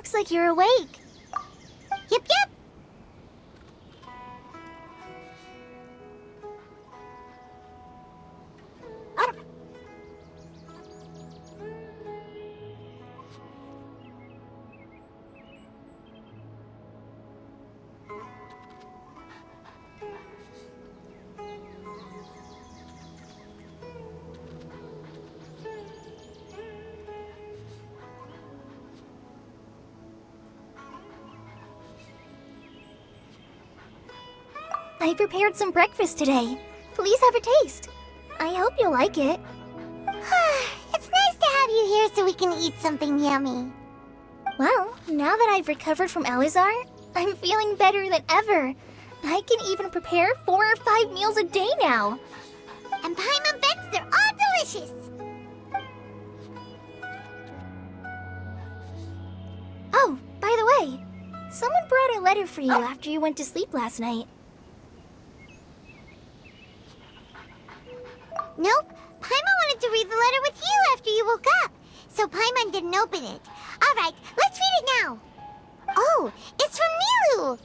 Looks like you're awake. Yep, yep. I prepared some breakfast today. Please have a taste. I hope you'll like it. It's nice to have you here so we can eat something yummy. Well, now that I've recovered from Elazar, I'm feeling better than ever. I can even prepare 4 or 5 meals a day now. And Paimon bets they're all delicious. Oh, by the way, someone brought a letter for you after you went to sleep last night. Nope. Paimon wanted to read the letter with you after you woke up, so Paimon didn't open it. All right, let's read it now. Oh, it's from Nilu.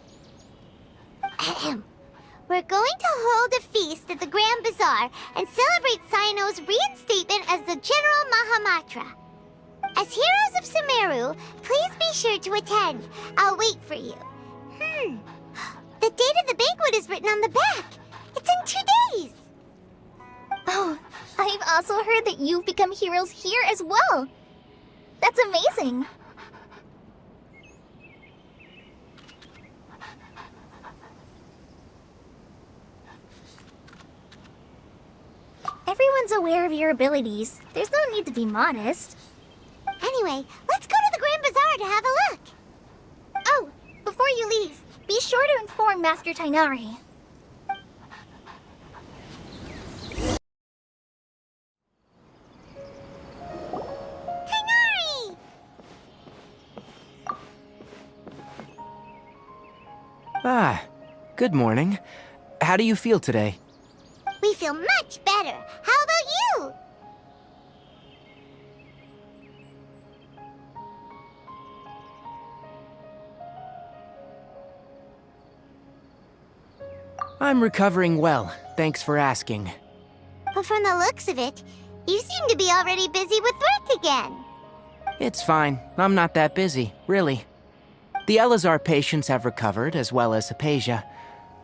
Ahem. We're going to hold a feast at the Grand Bazaar and celebrate Cyano's reinstatement as the General Mahamatra. As heroes of Sumeru, please be sure to attend. I'll wait for you. The date of the banquet is written on the back. It's in 2 days. Oh, I've also heard that you've become heroes here as well. That's amazing. Everyone's aware of your abilities. There's no need to be modest. Anyway, let's go to the Grand Bazaar to have a look. Oh, before you leave, be sure to inform Master Tainari. Tainari! Ah, good morning. How do you feel today? We feel much better. How about you? I'm recovering well, thanks for asking. But from the looks of it, you seem to be already busy with work again. It's fine, I'm not that busy, really. The Elazar patients have recovered, as well as Hypatia.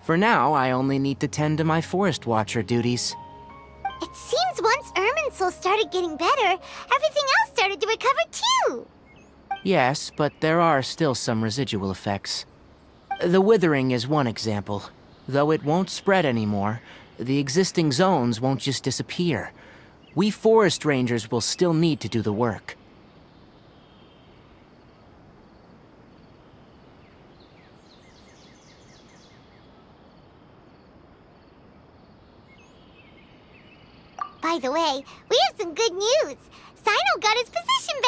For now, I only need to tend to my Forest Watcher duties. It seems once Irminsul started getting better, everything else started to recover too. Yes, but there are still some residual effects. The withering is one example. Though it won't spread anymore, the existing zones won't just disappear. We forest rangers will still need to do the work. By the way, we have some good news. Cyno got his position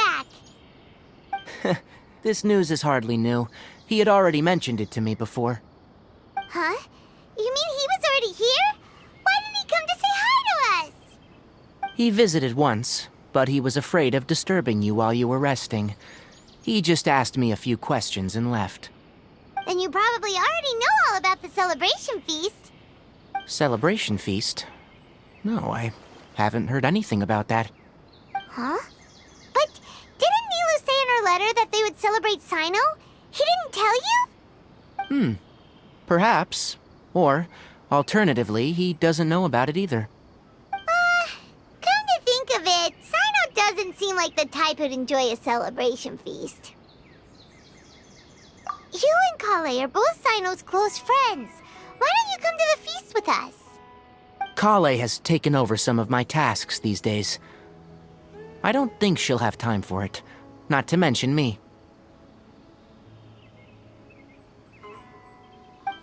back. This news is hardly new. He had already mentioned it to me before. Huh? You mean he was already here? Why didn't he come to say hi to us? He visited once, but he was afraid of disturbing you while you were resting. He just asked me a few questions and left. Then you probably already know all about the celebration feast. Celebration feast? No, I haven't heard anything about that. Huh? But didn't Nilu say in her letter that they would celebrate Cyno? He didn't tell you? Perhaps. Or, alternatively, he doesn't know about it either. Come to think of it, Cyno doesn't seem like the type who'd enjoy a celebration feast. You and Kale are both Cyno's close friends. Why don't you come to the feast with us? Kale has taken over some of my tasks these days. I don't think she'll have time for it, not to mention me.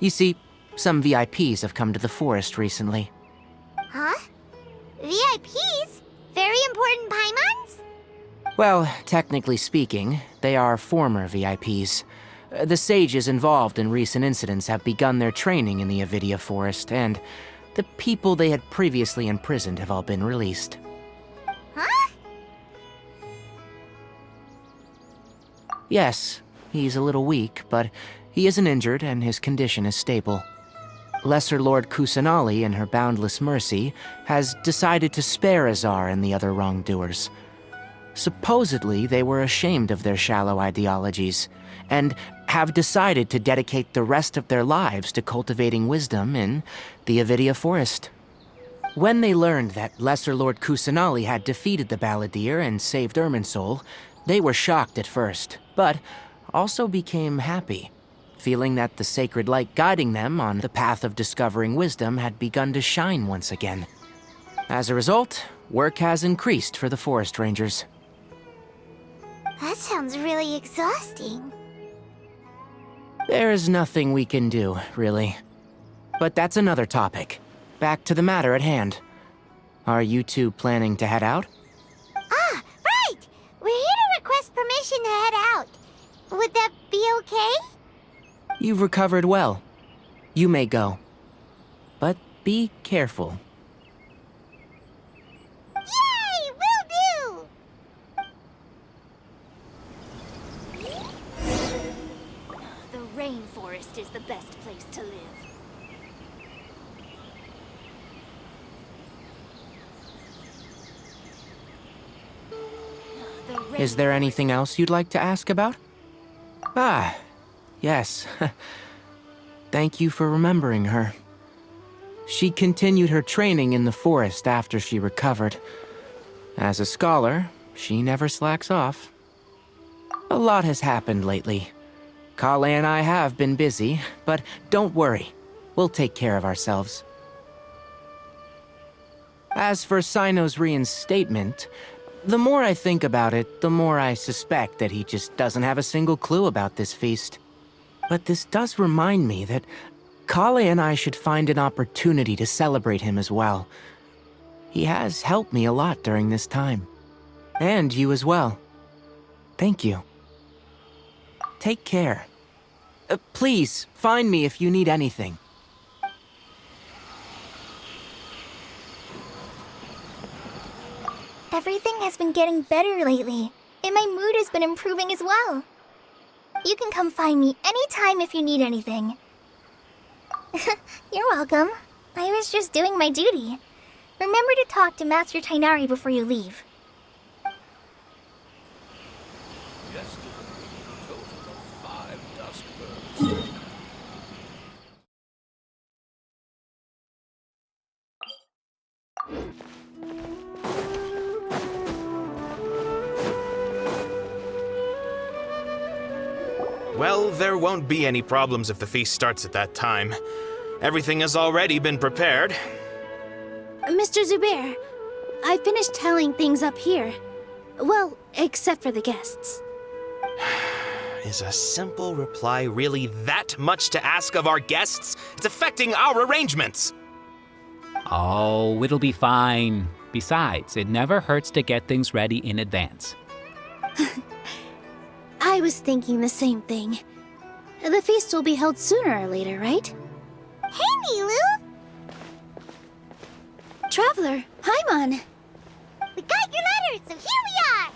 You see, some VIPs have come to the forest recently. Huh? VIPs? Very important Paimons? Well, technically speaking, they are former VIPs. The sages involved in recent incidents have begun their training in the Avidia Forest, and the people they had previously imprisoned have all been released. Huh? Yes, He's a little weak, but he isn't injured and his condition is stable. Lesser Lord Kusanali, in her boundless mercy, has decided to spare Azar and the other wrongdoers. Supposedly, they were ashamed of their shallow ideologies, and have decided to dedicate the rest of their lives to cultivating wisdom in the Avidia Forest. When they learned that Lesser Lord Kusanali had defeated the Balladeer and saved Irminsul, they were shocked at first, but also became happy, feeling that the sacred light guiding them on the path of discovering wisdom had begun to shine once again. As a result, work has increased for the Forest Rangers. That sounds really exhausting. There's nothing we can do, really. But that's another topic. Back to the matter at hand. Are you two planning to head out? Ah, right! We're here to request permission to head out. Would that be okay? You've recovered well. You may go. But be careful. Yay! Will do! The rainforest is the best place to live. Is there anything else you'd like to ask about? Ah, yes. Thank you for remembering her. She continued her training in the forest after she recovered. As a scholar, she never slacks off. A lot has happened lately. Kale and I have been busy, but don't worry. We'll take care of ourselves. As for Sino's reinstatement, the more I think about it, the more I suspect that he just doesn't have a single clue about this feast. But this does remind me that Kale and I should find an opportunity to celebrate him as well. He has helped me a lot during this time. And you as well. Thank you. Take care. Please, find me if you need anything. Everything has been getting better lately, and my mood has been improving as well. You can come find me anytime if you need anything. You're welcome. I was just doing my duty. Remember to talk to Master Tainari before you leave. Well, there won't be any problems if the feast starts at that time. Everything has already been prepared. Mr. Zubair, I finished tallying things up here. Well, except for the guests. Is a simple reply really that much to ask of our guests? It's affecting our arrangements. Oh, it'll be fine. Besides, it never hurts to get things ready in advance. I was thinking the same thing. The feast will be held sooner or later, right? Hey, Nilu! Traveler, Paimon! We got your letter, so here we are!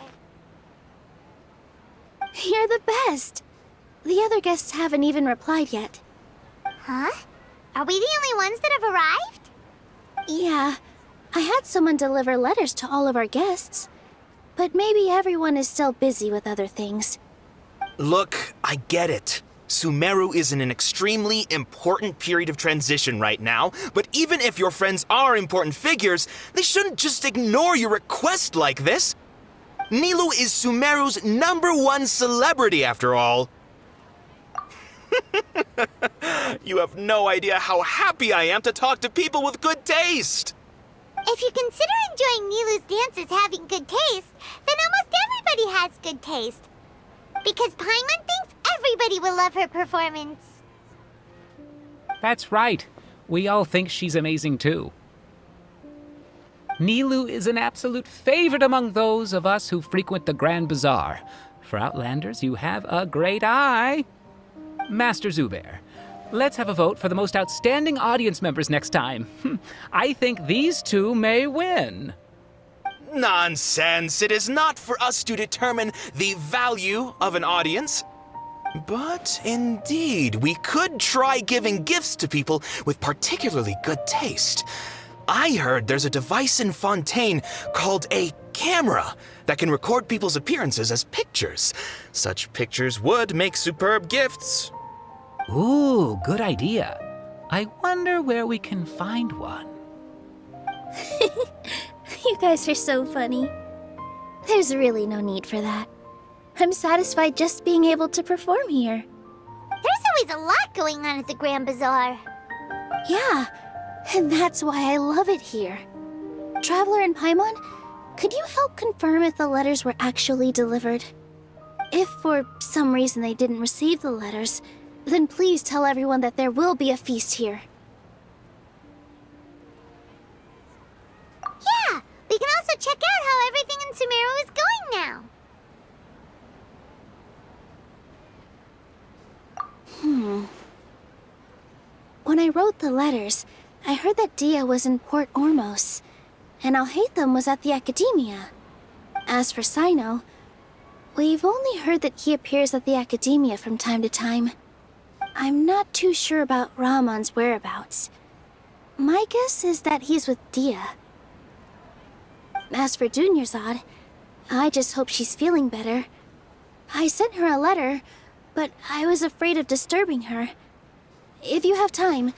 You're the best! The other guests haven't even replied yet. Huh? Are we the only ones that have arrived? Yeah, I had someone deliver letters to all of our guests. But maybe everyone is still busy with other things. Look, I get it. Sumeru is in an extremely important period of transition right now, but even if your friends are important figures, they shouldn't just ignore your request like this. Nilu is Sumeru's #1 celebrity, after all. You have no idea how happy I am to talk to people with good taste. If you consider enjoying Nilu's dances having good taste, then almost everybody has good taste. Because Paimon thinks everybody will love her performance. That's right. We all think she's amazing too. Nilu is an absolute favorite among those of us who frequent the Grand Bazaar. For Outlanders, you have a great eye. Master Zubair, let's have a vote for the most outstanding audience members next time. I think these two may win. Nonsense! It is not for us to determine the value of an audience. But indeed, we could try giving gifts to people with particularly good taste. I heard there's a device in Fontaine called a camera that can record people's appearances as pictures. Such pictures would make superb gifts. Ooh, good idea. I wonder where we can find one. You guys are so funny. There's really no need for that. I'm satisfied just being able to perform here. There's always a lot going on at the Grand Bazaar. Yeah, and that's why I love it here. Traveler and Paimon, could you help confirm if the letters were actually delivered? If for some reason they didn't receive the letters, then please tell everyone that there will be a feast here. Yeah, we can also check out how everything in Sumeru is going now. When I wrote the letters, I heard that Dia was in Port Ormos, and Alhaitham was at the Academia. As for Sino, we've only heard that he appears at the Academia from time to time. I'm not too sure about Rahman's whereabouts. My guess is that he's with Dia. As for Dunyarzad, I just hope she's feeling better. I sent her a letter, but I was afraid of disturbing her. If you have time,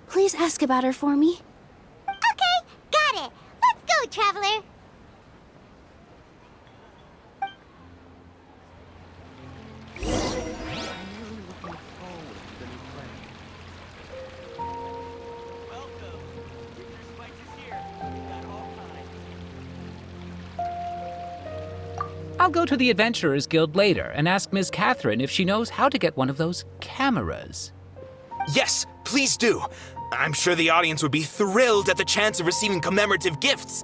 please ask about her for me. Okay, got it. Let's go, Traveler. I'll go to the Adventurers Guild later and ask Ms. Catherine if she knows how to get one of those cameras. Yes, please do. I'm sure the audience would be thrilled at the chance of receiving commemorative gifts.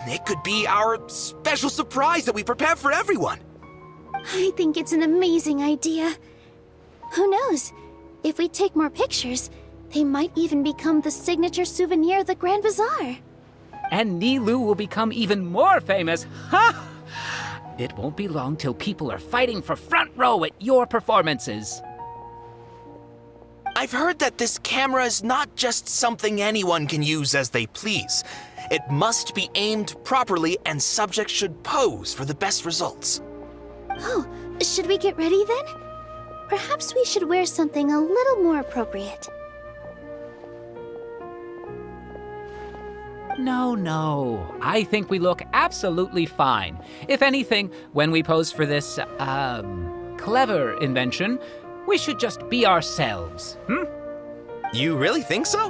It could be our special surprise that we prepare for everyone. I think it's an amazing idea. Who knows? If we take more pictures, they might even become the signature souvenir of the Grand Bazaar. And Nilu will become even more famous. Ha! It won't be long till people are fighting for front row at your performances. I've heard that this camera is not just something anyone can use as they please. It must be aimed properly and subjects should pose for the best results. Oh, should we get ready then? Perhaps we should wear something a little more appropriate. No. I think we look absolutely fine. If anything, when we pose for this, clever invention, we should just be ourselves, You really think so?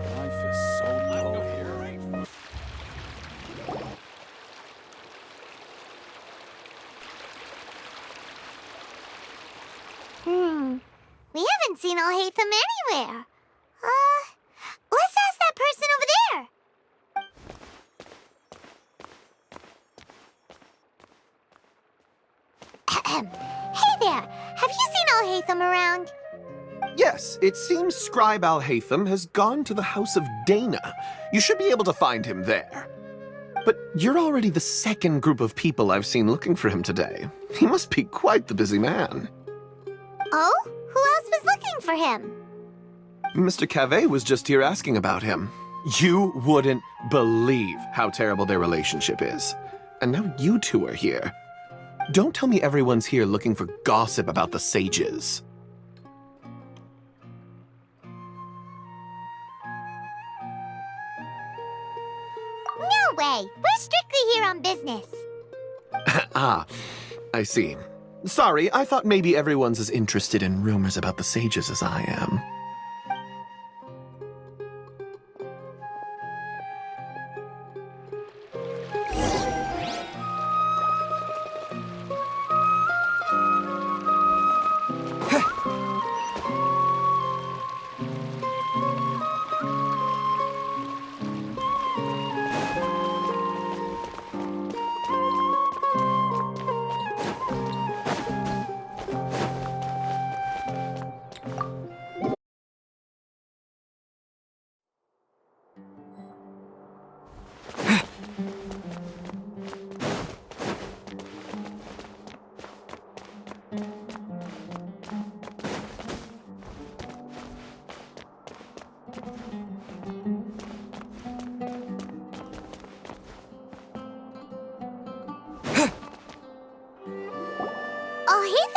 Life is so dull here. We haven't seen Alhaitham anywhere. Let's ask that person over there. Hey there, have you seen Alhaitham around? Yes, it seems Scribe Alhaitham has gone to the House of Dana. You should be able to find him there. But you're already the second group of people I've seen looking for him today. He must be quite the busy man. Oh? Who else was looking for him? Mr. Cave was just here asking about him. You wouldn't believe how terrible their relationship is. And now you two are here. Don't tell me everyone's here looking for gossip about the sages. No way. We're strictly here on business. Ah, I see. Sorry, I thought maybe everyone's as interested in rumors about the sages as I am.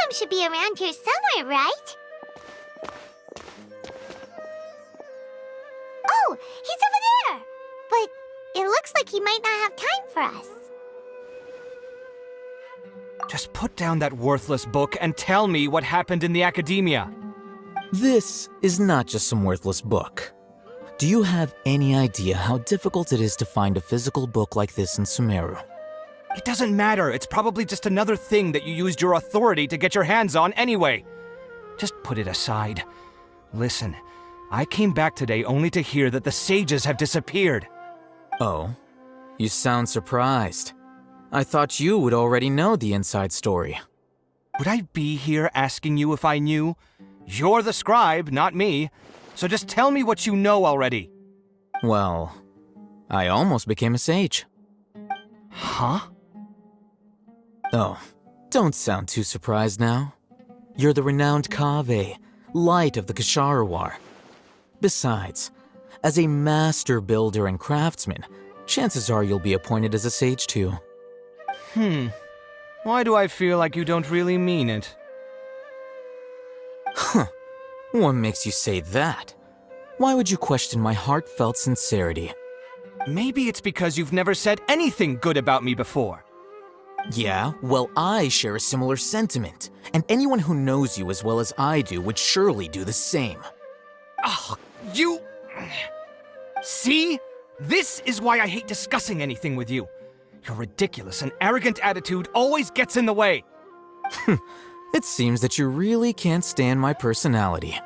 Paimon should be around here somewhere, right? Oh, he's over there! But it looks like he might not have time for us. Just put down that worthless book and tell me what happened in the academia. This is not just some worthless book. Do you have any idea how difficult it is to find a physical book like this in Sumeru? It doesn't matter. It's probably just another thing that you used your authority to get your hands on anyway. Just put it aside. Listen, I came back today only to hear that the sages have disappeared. Oh, you sound surprised. I thought you would already know the inside story. Would I be here asking you if I knew? You're the scribe, not me. So just tell me what you know already. Well, I almost became a sage. Huh? Oh, don't sound too surprised now. You're the renowned Kaveh, light of the Ksharawar. Besides, as a master builder and craftsman, chances are you'll be appointed as a sage too. Why do I feel like you don't really mean it? Huh. What makes you say that? Why would you question my heartfelt sincerity? Maybe it's because you've never said anything good about me before. Yeah, well, I share a similar sentiment, and anyone who knows you as well as I do would surely do the same. Oh, you... See? This is why I hate discussing anything with you. Your ridiculous and arrogant attitude always gets in the way. It seems that you really can't stand my personality.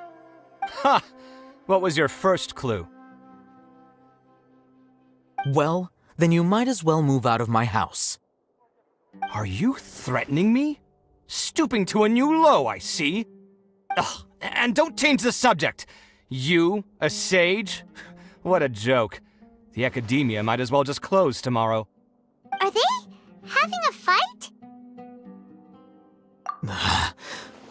Ha! What was your first clue? Well, then you might as well move out of my house. Are you threatening me? Stooping to a new low, I see. Ugh, and don't change the subject. You, a sage? What a joke. The academia might as well just close tomorrow. Are they having a fight?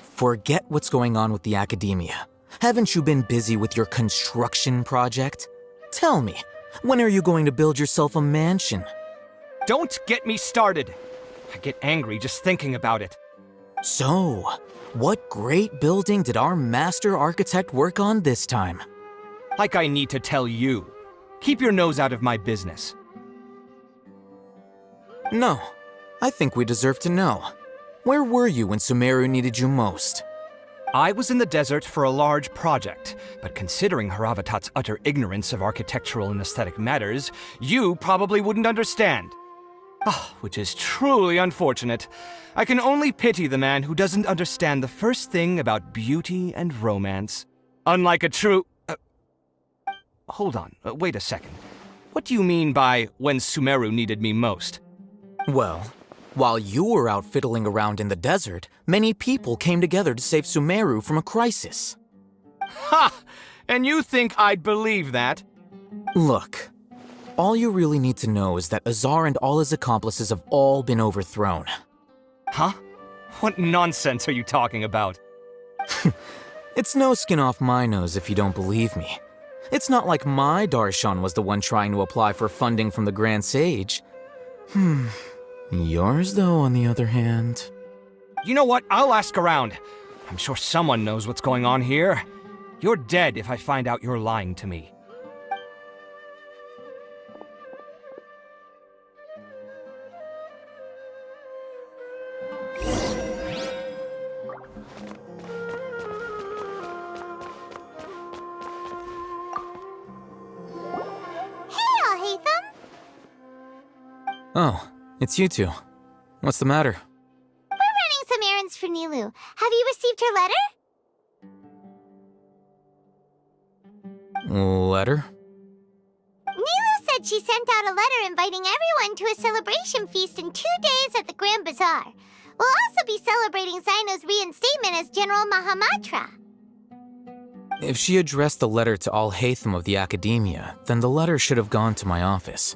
Forget what's going on with the academia. Haven't you been busy with your construction project? Tell me, when are you going to build yourself a mansion? Don't get me started. I get angry just thinking about it. So, what great building did our master architect work on this time? Like I need to tell you. Keep your nose out of my business. No, I think we deserve to know. Where were you when Sumeru needed you most? I was in the desert for a large project, but considering Haravatat's utter ignorance of architectural and aesthetic matters, you probably wouldn't understand. Ah, which is truly unfortunate. I can only pity the man who doesn't understand the first thing about beauty and romance. Unlike a true... hold on, wait a second. What do you mean by when Sumeru needed me most? Well, while you were out fiddling around in the desert, many people came together to save Sumeru from a crisis. Ha! And you think I'd believe that? Look, all you really need to know is that Azar and all his accomplices have all been overthrown. Huh? What nonsense are you talking about? It's no skin off my nose if you don't believe me. It's not like my Darshan was the one trying to apply for funding from the Grand Sage. Yours, though, on the other hand... You know what? I'll ask around. I'm sure someone knows what's going on here. You're dead if I find out you're lying to me. Oh, it's you two. What's the matter? We're running some errands for Nilu. Have you received her letter? Letter? Nilu said she sent out a letter inviting everyone to a celebration feast in 2 days at the Grand Bazaar. We'll also be celebrating Zaino's reinstatement as General Mahamatra. If she addressed the letter to Al-Haytham of the Academia, then the letter should have gone to my office.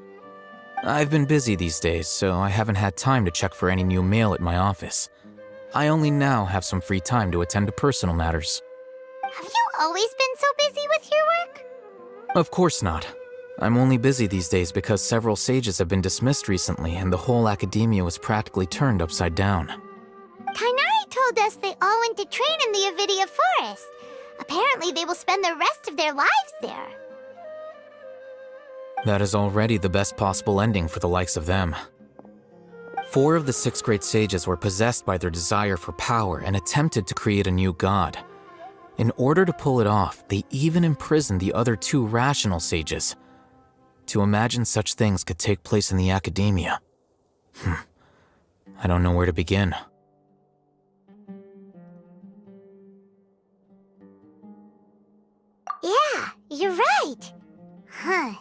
I've been busy these days, so I haven't had time to check for any new mail at my office. I only now have some free time to attend to personal matters. Have you always been so busy with your work? Of course not. I'm only busy these days because several sages have been dismissed recently and the whole academia was practically turned upside down. Kainari told told us they all went to train in the Avidia Forest. Apparently, they will spend the rest of their lives there. That is already the best possible ending for the likes of them. 4 of the 6 great sages were possessed by their desire for power and attempted to create a new god. In order to pull it off, they even imprisoned the other 2 rational sages. To imagine such things could take place in the academia. I don't know where to begin. Yeah, you're right. Huh.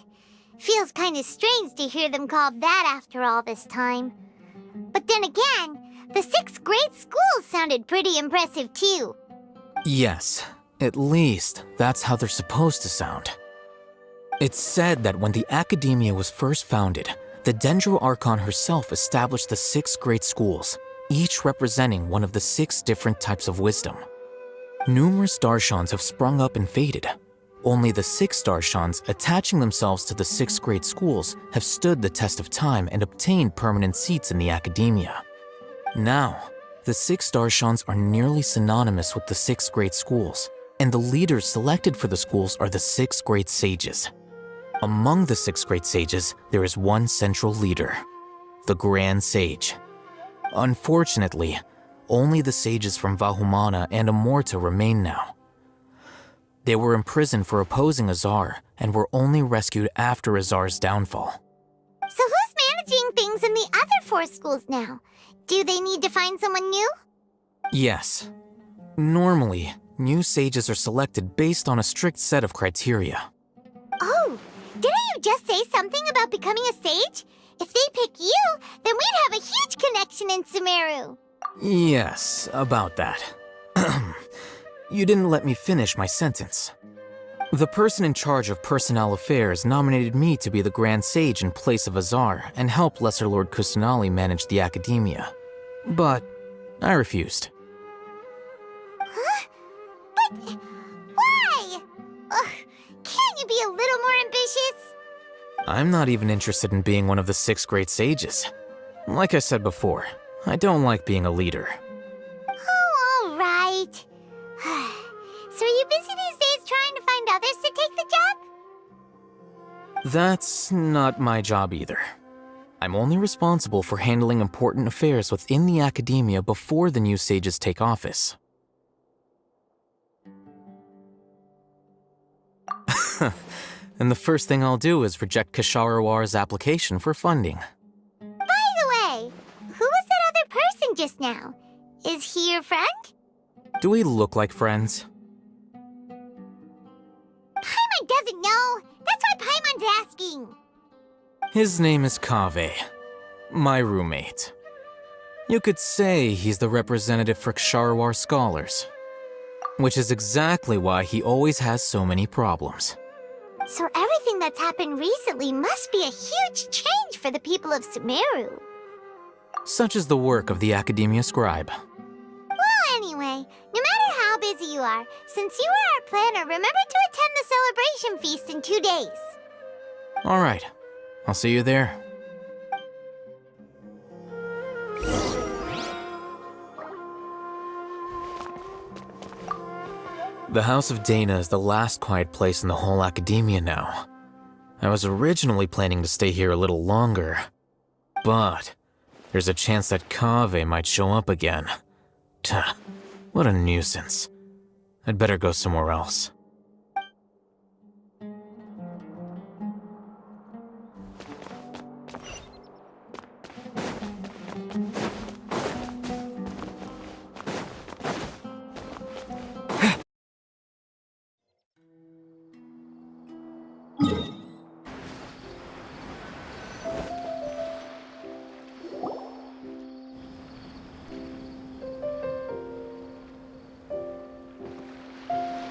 Feels kind of strange to hear them called that after all this time. But then again, the 6 great schools sounded pretty impressive too. Yes, at least that's how they're supposed to sound. It's said that when the academia was first founded, the Dendro Archon herself established the 6 great schools, each representing one of the 6 different types of wisdom. Numerous Darshans have sprung up and faded. Only the 6 Darshans attaching themselves to the 6 great schools have stood the test of time and obtained permanent seats in the academia. Now, the 6 Darshans are nearly synonymous with the 6 great schools, and the leaders selected for the schools are the 6 great sages. Among the 6 great sages, there is one central leader, the Grand Sage. Unfortunately, only the sages from Vahumana and Amorta remain now. They were imprisoned for opposing Azar and were only rescued after Azar's downfall. So who's managing things in the other 4 schools now? Do they need to find someone new? Yes. Normally, new sages are selected based on a strict set of criteria. Oh, didn't you just say something about becoming a sage? If they pick you, then we'd have a huge connection in Sumeru. Yes, about that. You didn't let me finish my sentence. The person in charge of personnel affairs nominated me to be the Grand Sage in place of Azar and help Lesser Lord Kusanali manage the academia. But I refused. Huh? But why? Ugh, can't you be a little more ambitious? I'm not even interested in being one of the 6 great sages. Like I said before, I don't like being a leader. Oh, all right. So are you busy these days trying to find others to take the job? That's not my job either. I'm only responsible for handling important affairs within the academia before the new sages take office. And the first thing I'll do is reject Kasharawar's application for funding. By the way, who was that other person just now? Is he your friend? Do we look like friends? Paimon doesn't know. That's why Paimon's asking. His name is Kaveh, my roommate. You could say he's the representative for Ksharawar scholars, which is exactly why he always has so many problems. So everything that's happened recently must be a huge change for the people of Sumeru. Such is the work of the Academia Scribe. Well, anyway, no matter how busy you are, since you are our planner, remember to attend the celebration feast in 2 days. All right, I'll see you there. The House of Dana is the last quiet place in the whole academia now. I was originally planning to stay here a little longer, but there's a chance that Kaveh might show up again. Tuh, what a nuisance. I'd better go somewhere else.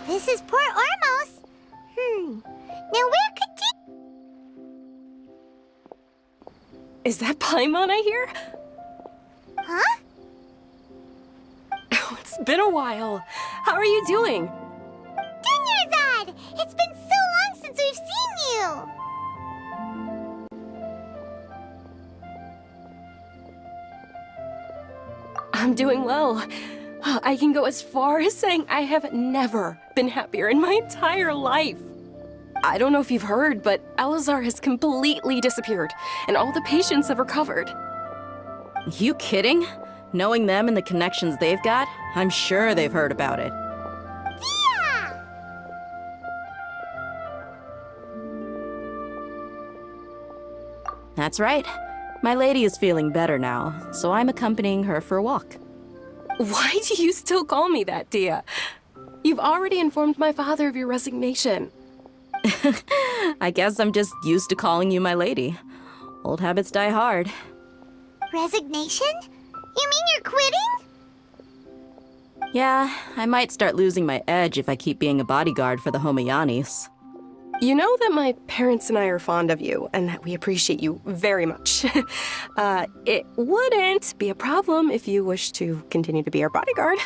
This is Port Ormos. Now where could Is that Paimon I hear? Huh? Oh, it's been a while. How are you doing? Dunyarzad! It's been so long since we've seen you! I'm doing well. I can go as far as saying I have never been happier in my entire life. I don't know if you've heard, but Elazar has completely disappeared, and all the patients have recovered. You kidding? Knowing them and the connections they've got, I'm sure they've heard about it. Yeah! That's right. My lady is feeling better now, so I'm accompanying her for a walk. Why do you still call me that, Dia? You've already informed my father of your resignation. I guess I'm just used to calling you my lady. Old habits die hard. Resignation? You mean you're quitting? Yeah, I might start losing my edge if I keep being a bodyguard for the Homayanis. You know that my parents and I are fond of you, and that we appreciate you very much. It wouldn't be a problem if you wish to continue to be our bodyguard.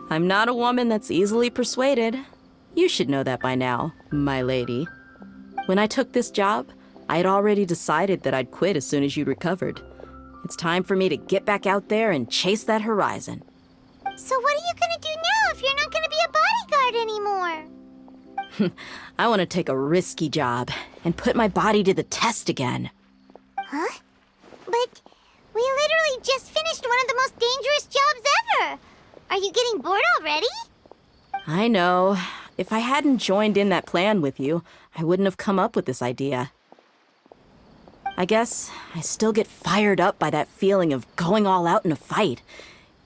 I'm not a woman that's easily persuaded. You should know that by now, my lady. When I took this job, I had already decided that I'd quit as soon as you'd recovered. It's time for me to get back out there and chase that horizon. So what are you gonna do now if you're not gonna be a bodyguard anymore? I want to take a risky job and put my body to the test again. Huh? But we literally just finished one of the most dangerous jobs ever! Are you getting bored already? I know. If I hadn't joined in that plan with you, I wouldn't have come up with this idea. I guess I still get fired up by that feeling of going all out in a fight.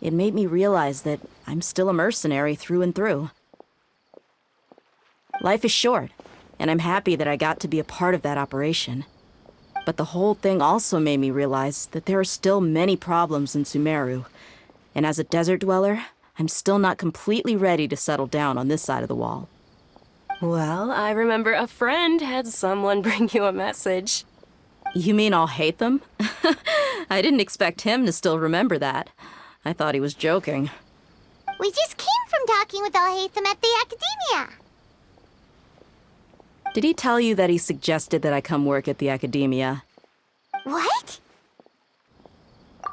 It made me realize that I'm still a mercenary through and through. Life is short, and I'm happy that I got to be a part of that operation. But the whole thing also made me realize that there are still many problems in Sumeru. And as a desert dweller, I'm still not completely ready to settle down on this side of the wall. Well, I remember a friend had someone bring you a message. You mean I'll hate them? I didn't expect him to still remember that. I thought he was joking. We just came from talking with Al-Haytham at the Academia. Did he tell you that he suggested that I come work at the Academia? What?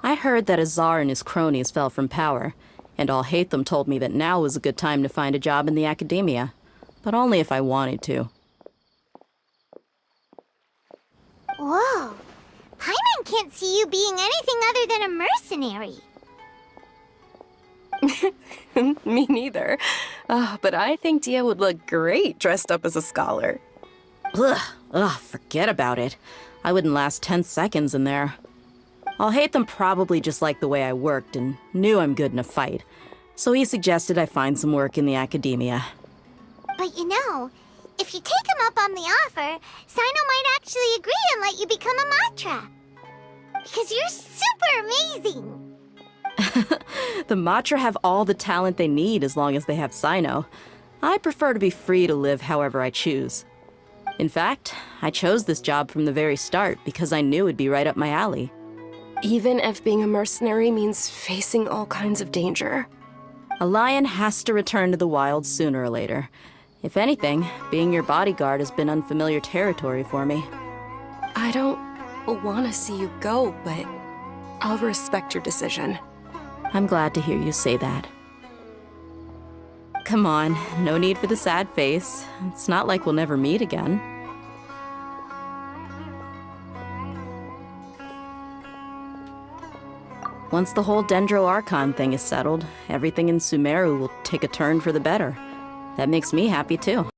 I heard that Azar and his cronies fell from power, and Al-Haytham told me that now was a good time to find a job in the Academia, but only if I wanted to. Whoa. Paimon can't see you being anything other than a mercenary. Me neither. But I think Dia would look great dressed up as a scholar. Ugh, forget about it. I wouldn't last 10 seconds in there. Al-Haytham probably just liked the way I worked and knew I'm good in a fight, so he suggested I find some work in the Academia. But you know, if you take him up on the offer, Sino might actually agree and let you become a Matra. Because you're super amazing. The Matra have all the talent they need as long as they have Sino. I prefer to be free to live however I choose. In fact, I chose this job from the very start because I knew it'd be right up my alley. Even if being a mercenary means facing all kinds of danger. A lion has to return to the wild sooner or later. If anything, being your bodyguard has been unfamiliar territory for me. I don't want to see you go, but I'll respect your decision. I'm glad to hear you say that. Come on, no need for the sad face. It's not like we'll never meet again. Once the whole Dendro Archon thing is settled, everything in Sumeru will take a turn for the better. That makes me happy too.